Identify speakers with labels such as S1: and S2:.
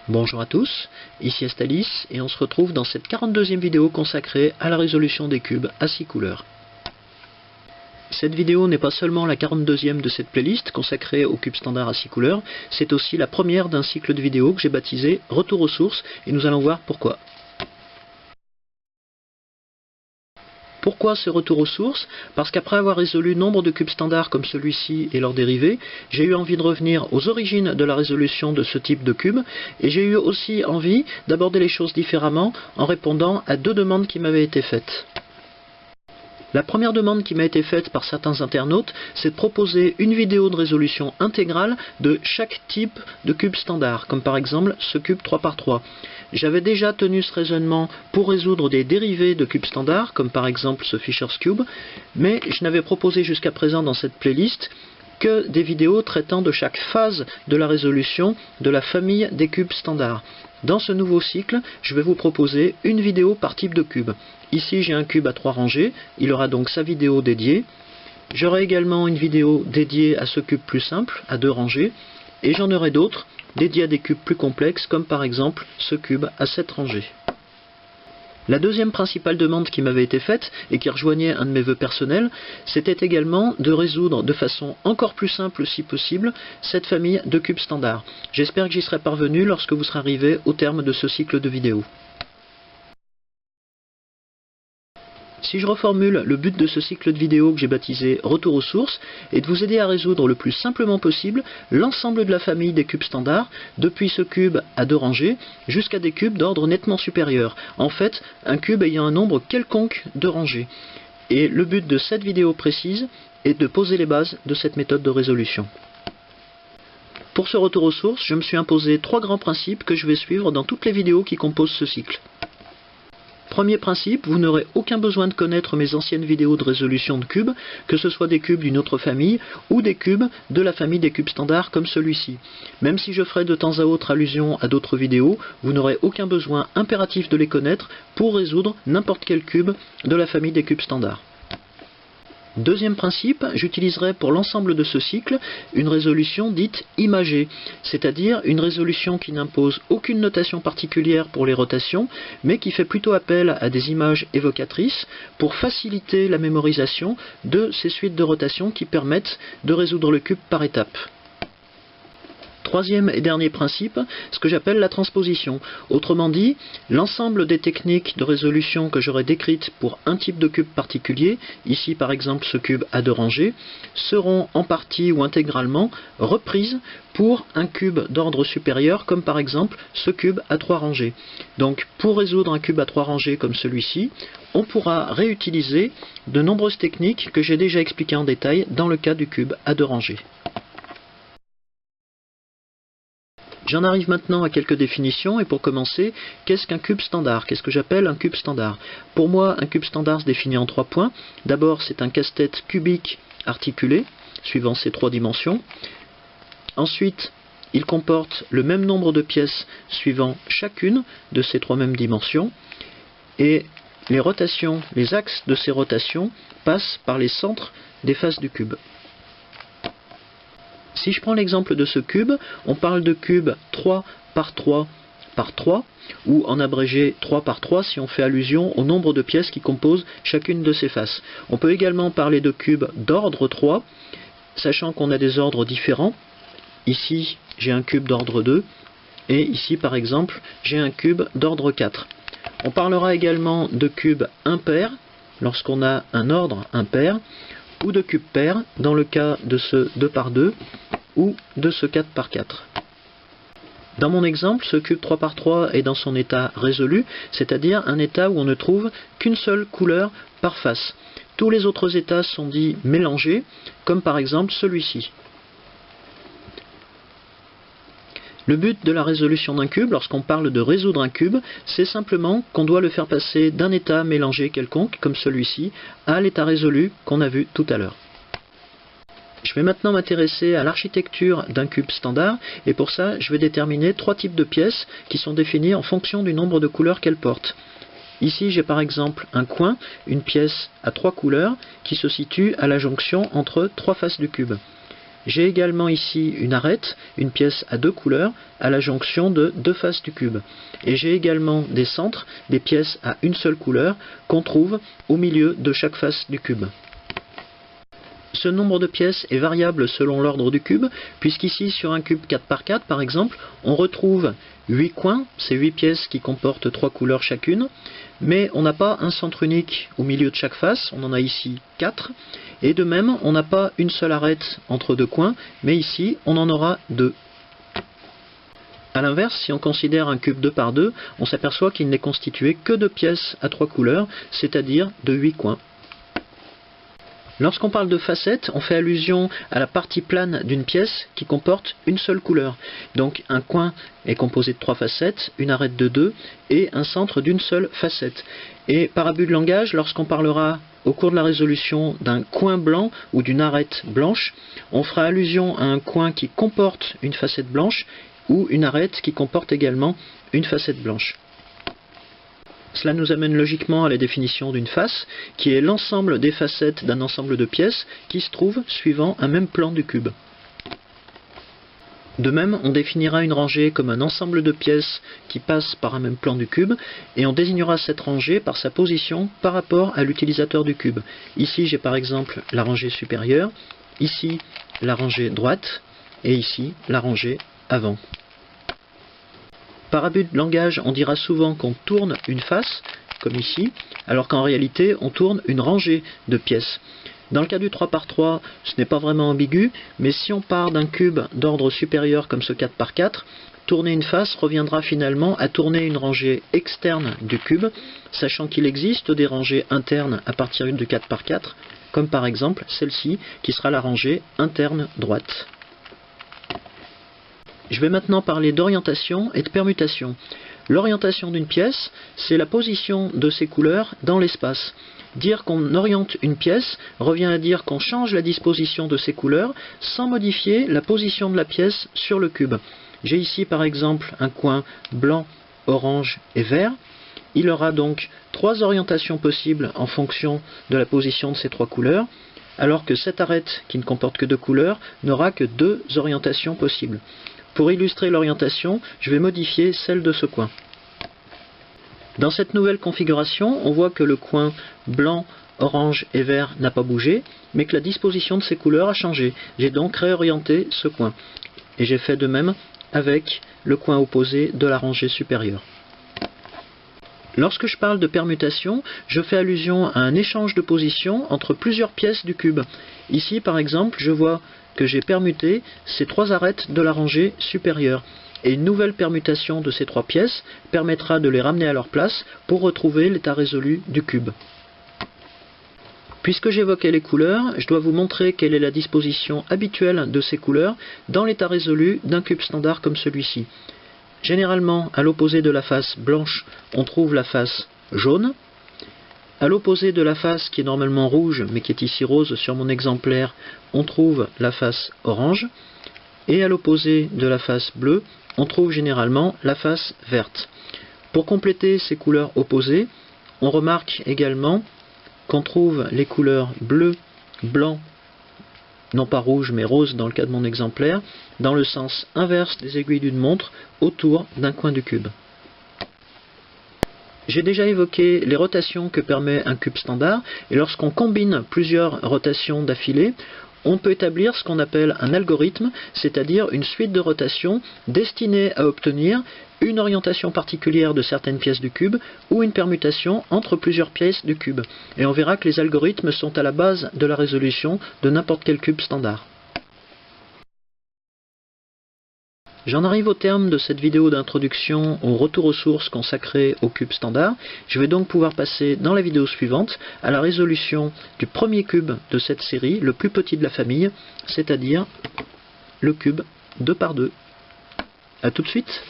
S1: Bonjour à tous, ici Astalis et on se retrouve dans cette 42e vidéo consacrée à la résolution des cubes à 6 couleurs. Cette vidéo n'est pas seulement la 42e de cette playlist consacrée aux cubes standards à 6 couleurs, c'est aussi la première d'un cycle de vidéos que j'ai baptisé Retour aux sources et nous allons voir pourquoi. Pourquoi ce retour aux sources? Parce qu'après avoir résolu nombre de cubes standards comme celui-ci et leurs dérivés, j'ai eu envie de revenir aux origines de la résolution de ce type de cube, et j'ai eu aussi envie d'aborder les choses différemment en répondant à deux demandes qui m'avaient été faites. La première demande qui m'a été faite par certains internautes, c'est de proposer une vidéo de résolution intégrale de chaque type de cube standard, comme par exemple ce cube 3×3. J'avais déjà tenu ce raisonnement pour résoudre des dérivés de cubes standards, comme par exemple ce Fisher's Cube, mais je n'avais proposé jusqu'à présent dans cette playlist que des vidéos traitant de chaque phase de la résolution de la famille des cubes standards. Dans ce nouveau cycle, je vais vous proposer une vidéo par type de cube. Ici j'ai un cube à 3 rangées, il aura donc sa vidéo dédiée. J'aurai également une vidéo dédiée à ce cube plus simple, à 2 rangées, et j'en aurai d'autres dédiées à des cubes plus complexes, comme par exemple ce cube à 7 rangées. La deuxième principale demande qui m'avait été faite, et qui rejoignait un de mes vœux personnels, c'était également de résoudre de façon encore plus simple si possible cette famille de cubes standards. J'espère que j'y serai parvenu lorsque vous serez arrivé au terme de ce cycle de vidéos. Si je reformule, le but de ce cycle de vidéos que j'ai baptisé Retour aux sources est de vous aider à résoudre le plus simplement possible l'ensemble de la famille des cubes standards, depuis ce cube à 2 rangées jusqu'à des cubes d'ordre nettement supérieur. En fait, un cube ayant un nombre quelconque de rangées. Et le but de cette vidéo précise est de poser les bases de cette méthode de résolution. Pour ce retour aux sources, je me suis imposé 3 grands principes que je vais suivre dans toutes les vidéos qui composent ce cycle. Premier principe, vous n'aurez aucun besoin de connaître mes anciennes vidéos de résolution de cubes, que ce soit des cubes d'une autre famille ou des cubes de la famille des cubes standards comme celui-ci. Même si je ferai de temps à autre allusion à d'autres vidéos, vous n'aurez aucun besoin impératif de les connaître pour résoudre n'importe quel cube de la famille des cubes standards. Deuxième principe, j'utiliserai pour l'ensemble de ce cycle une résolution dite imagée, c'est-à-dire une résolution qui n'impose aucune notation particulière pour les rotations, mais qui fait plutôt appel à des images évocatrices pour faciliter la mémorisation de ces suites de rotations qui permettent de résoudre le cube par étapes. Troisième et dernier principe, ce que j'appelle la transposition. Autrement dit, l'ensemble des techniques de résolution que j'aurai décrites pour un type de cube particulier, ici par exemple ce cube à 2 rangées, seront en partie ou intégralement reprises pour un cube d'ordre supérieur, comme par exemple ce cube à 3 rangées. Donc pour résoudre un cube à 3 rangées comme celui-ci, on pourra réutiliser de nombreuses techniques que j'ai déjà expliquées en détail dans le cas du cube à 2 rangées. J'en arrive maintenant à quelques définitions, et pour commencer, qu'est-ce qu'un cube standard? Qu'est-ce que j'appelle un cube standard? Pour moi, un cube standard se définit en 3 points. D'abord, c'est un casse-tête cubique articulé, suivant ces 3 dimensions. Ensuite, il comporte le même nombre de pièces suivant chacune de ces 3 mêmes dimensions. Et les rotations, les axes de ces rotations passent par les centres des faces du cube. Si je prends l'exemple de ce cube, on parle de cube 3×3×3, ou en abrégé 3×3 si on fait allusion au nombre de pièces qui composent chacune de ces faces. On peut également parler de cube d'ordre 3, sachant qu'on a des ordres différents. Ici, j'ai un cube d'ordre 2, et ici par exemple, j'ai un cube d'ordre 4. On parlera également de cube impair, lorsqu'on a un ordre impair, ou de cube pair, dans le cas de ce 2×2, ou de ce 4×4. Dans mon exemple, ce cube 3×3 est dans son état résolu, c'est-à-dire un état où on ne trouve qu'une seule couleur par face. Tous les autres états sont dits mélangés, comme par exemple celui-ci. Le but de la résolution d'un cube, lorsqu'on parle de résoudre un cube, c'est simplement qu'on doit le faire passer d'un état mélangé quelconque, comme celui-ci, à l'état résolu qu'on a vu tout à l'heure. Je vais maintenant m'intéresser à l'architecture d'un cube standard, et pour ça, je vais déterminer 3 types de pièces qui sont définies en fonction du nombre de couleurs qu'elles portent. Ici, j'ai par exemple un coin, une pièce à 3 couleurs, qui se situe à la jonction entre 3 faces du cube. J'ai également ici une arête, une pièce à deux couleurs, à la jonction de deux faces du cube. Et j'ai également des centres, des pièces à une seule couleur, qu'on trouve au milieu de chaque face du cube. Ce nombre de pièces est variable selon l'ordre du cube, puisqu'ici sur un cube 4×4 par exemple, on retrouve 8 coins, ces 8 pièces qui comportent 3 couleurs chacune, mais on n'a pas un centre unique au milieu de chaque face, on en a ici 4, et de même on n'a pas une seule arête entre deux coins, mais ici on en aura 2. A l'inverse, si on considère un cube 2×2, on s'aperçoit qu'il n'est constitué que de pièces à 3 couleurs, c'est-à-dire de 8 coins. Lorsqu'on parle de facettes, on fait allusion à la partie plane d'une pièce qui comporte une seule couleur. Donc un coin est composé de 3 facettes, une arête de 2 et un centre d'une seule facette. Et par abus de langage, lorsqu'on parlera au cours de la résolution d'un coin blanc ou d'une arête blanche, on fera allusion à un coin qui comporte une facette blanche ou une arête qui comporte également une facette blanche. Cela nous amène logiquement à la définition d'une face, qui est l'ensemble des facettes d'un ensemble de pièces qui se trouvent suivant un même plan du cube. De même, on définira une rangée comme un ensemble de pièces qui passent par un même plan du cube, et on désignera cette rangée par sa position par rapport à l'utilisateur du cube. Ici, j'ai par exemple la rangée supérieure, ici la rangée droite, et ici la rangée avant. Par abus de langage, on dira souvent qu'on tourne une face, comme ici, alors qu'en réalité, on tourne une rangée de pièces. Dans le cas du 3×3, ce n'est pas vraiment ambigu, mais si on part d'un cube d'ordre supérieur comme ce 4×4, tourner une face reviendra finalement à tourner une rangée externe du cube, sachant qu'il existe des rangées internes à partir du 4×4, comme par exemple celle-ci, qui sera la rangée interne droite. Je vais maintenant parler d'orientation et de permutation. L'orientation d'une pièce, c'est la position de ses couleurs dans l'espace. Dire qu'on oriente une pièce revient à dire qu'on change la disposition de ses couleurs sans modifier la position de la pièce sur le cube. J'ai ici par exemple un coin blanc, orange et vert. Il aura donc 3 orientations possibles en fonction de la position de ces 3 couleurs, alors que cette arête qui ne comporte que 2 couleurs n'aura que 2 orientations possibles. Pour illustrer l'orientation, je vais modifier celle de ce coin. Dans cette nouvelle configuration, on voit que le coin blanc, orange et vert n'a pas bougé, mais que la disposition de ces couleurs a changé. J'ai donc réorienté ce coin. Et j'ai fait de même avec le coin opposé de la rangée supérieure. Lorsque je parle de permutation, je fais allusion à un échange de position entre plusieurs pièces du cube. Ici, par exemple, je vois que j'ai permuté ces 3 arêtes de la rangée supérieure. Et une nouvelle permutation de ces 3 pièces permettra de les ramener à leur place pour retrouver l'état résolu du cube. Puisque j'évoquais les couleurs, je dois vous montrer quelle est la disposition habituelle de ces couleurs dans l'état résolu d'un cube standard comme celui-ci. Généralement, à l'opposé de la face blanche, on trouve la face jaune. À l'opposé de la face qui est normalement rouge, mais qui est ici rose sur mon exemplaire, on trouve la face orange. Et à l'opposé de la face bleue, on trouve généralement la face verte. Pour compléter ces couleurs opposées, on remarque également qu'on trouve les couleurs bleu, blanc, non pas rouge mais rose dans le cas de mon exemplaire, dans le sens inverse des aiguilles d'une montre autour d'un coin du cube. J'ai déjà évoqué les rotations que permet un cube standard, et lorsqu'on combine plusieurs rotations d'affilée, on peut établir ce qu'on appelle un algorithme, c'est-à-dire une suite de rotations destinée à obtenir une orientation particulière de certaines pièces du cube ou une permutation entre plusieurs pièces du cube. Et on verra que les algorithmes sont à la base de la résolution de n'importe quel cube standard. J'en arrive au terme de cette vidéo d'introduction au retour aux sources consacrée au cube standard. Je vais donc pouvoir passer dans la vidéo suivante à la résolution du premier cube de cette série, le plus petit de la famille, c'est-à-dire le cube 2×2. A tout de suite.